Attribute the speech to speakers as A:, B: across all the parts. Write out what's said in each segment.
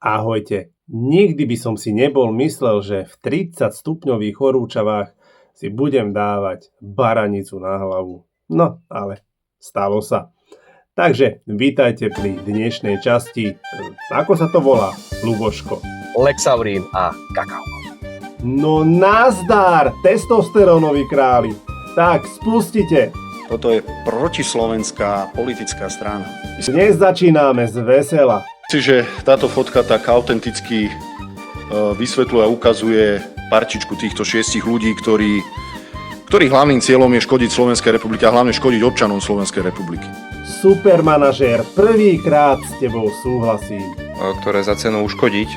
A: Ahojte, nikdy by som si nebol myslel, že v 30 stupňových horúčavách si budem dávať baranicu na hlavu. No, ale stalo sa. Takže vítajte pri dnešnej časti, ako sa to volá, Luboško?
B: Lexaurín a kakao.
A: No nazdar, testosterónoví králi. Tak, spustite.
C: Toto je protislovenská politická strana.
A: Dnes začíname z vesela.
C: Že táto fotka tak autenticky vysvetľuje a ukazuje parčičku týchto 6 ľudí, ktorých hlavným cieľom je škodiť Slovenskej republike a hlavne škodiť občanom Slovenskej republiky.
A: Supermanažér, prvýkrát s tebou súhlasím.
B: Ktoré za cenu uškodiť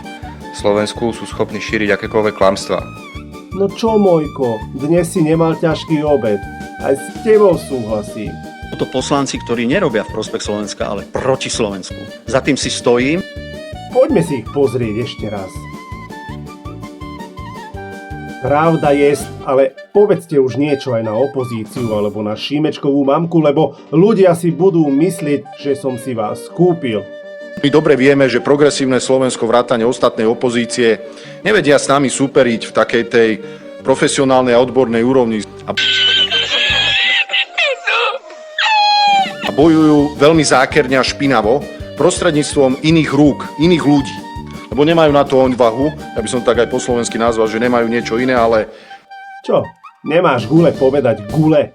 B: Slovensku sú schopní šíriť akékoľvek klamstvá.
A: No čo, Mojko, dnes si nemal ťažký obed. Aj s tebou súhlasím.
C: Sú to poslanci, ktorí nerobia v prospech Slovenska, ale proti Slovensku. Za tým si stojím.
A: Poďme si ich pozrieť ešte raz. Pravda jest, ale povedzte už niečo aj na opozíciu alebo na Šimečkovú mamku, lebo ľudia si budú myslieť, že som si vás kúpil.
C: My dobre vieme, že progresívne Slovensko vrátane ostatnej opozície nevedia s nami súperiť v takej tej profesionálnej a odbornej úrovni. A bojujú veľmi zákerne a špinavo prostredníctvom iných rúk, iných ľudí. Lebo nemajú na to odvahu, ja by som tak aj po slovensky nazval, že nemajú niečo iné, ale...
A: Čo? Nemáš gule povedať gule?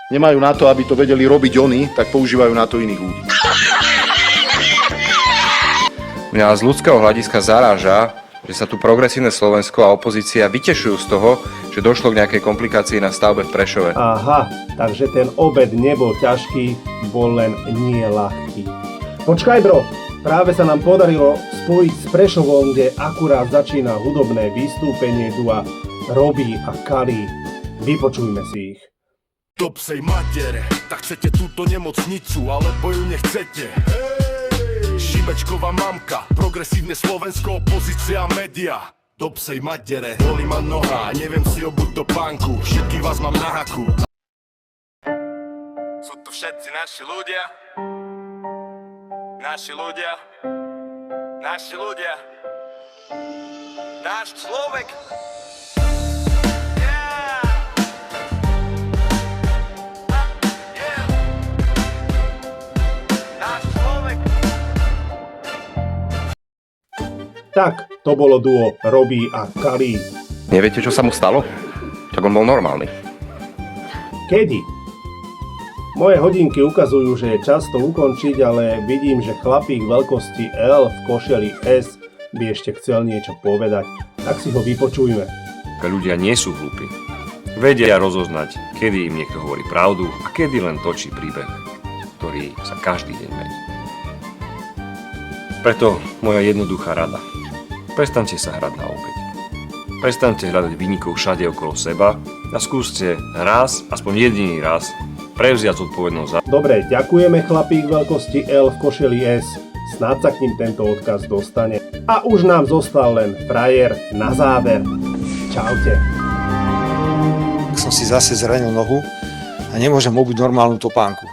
C: Nemajú na to, aby to vedeli robiť oni, tak používajú na to iných ľudí.
B: Mňa z ľudského hľadiska zaráža, že sa tu progresívne Slovensko a opozícia vytešujú z toho, že došlo k nejakej komplikácii na stavbe v Prešove.
A: Aha, takže ten obed nebol ťažký, bol len nie ľahký. Počkaj, bro, práve sa nám podarilo spojiť s Prešovom, kde akurát začína hudobné vystúpenie dua Robbie a Kali. Vypočujme si ich.
D: Do psej matere, tak chcete túto nemocnicu, alebo ju nechcete. Šimečková mamka, progresívne Slovensko, opozícia, média. Do psej matere, bolí ma noha, neviem si obuť do pánku, všetkých vás mám na haku. Sú to všetci naši ľudia, naši ľudia, naši ľudia, náš človek.
A: Tak, to bolo duo Robbie a Kali.
B: Neviete, čo sa mu stalo? Tak on bol normálny.
A: Kedy? Moje hodinky ukazujú, že je čas to ukončiť, ale vidím, že chlapík veľkosti L v košeli S by ešte chcel niečo povedať. Tak si ho vypočujme.
E: Ľudia nie sú hlúpi. Vedia rozoznať, kedy im niekto hovorí pravdu a kedy len točí príbeh, ktorý sa každý deň mení. Preto moja jednoduchá rada. Prestaňte sa hrať na obeť. Prestaňte hľadať vinníkov všade okolo seba a skúste raz, aspoň jediný raz, prevziať zodpovednosť za...
A: Dobre, ďakujeme chlapík veľkosti L v košeli S. Snáď sa k ním tento odkaz dostane. A už nám zostal len frajer na záver. Čaute.
F: Som si zase zranil nohu a nemôžem obuť normálnu topánku.